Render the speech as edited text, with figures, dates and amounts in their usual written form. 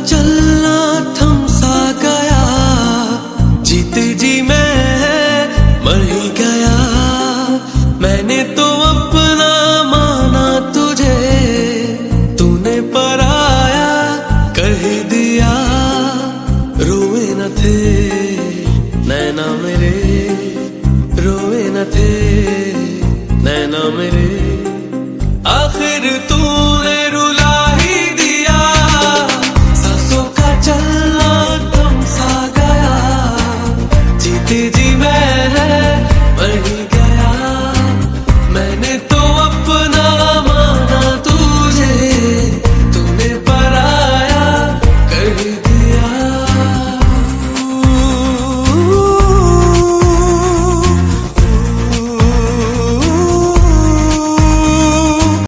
चलना थम सा गया, जीते जी मैं मर ही गया। मैंने तो अपना माना तुझे, तूने पराया कर ही दिया। रोए न थे नैना मेरे, रोए न थे नैना मेरे, आखिर तूने रुला ही दिया। सांसों का चलना थम सा गया, जीते जी मैं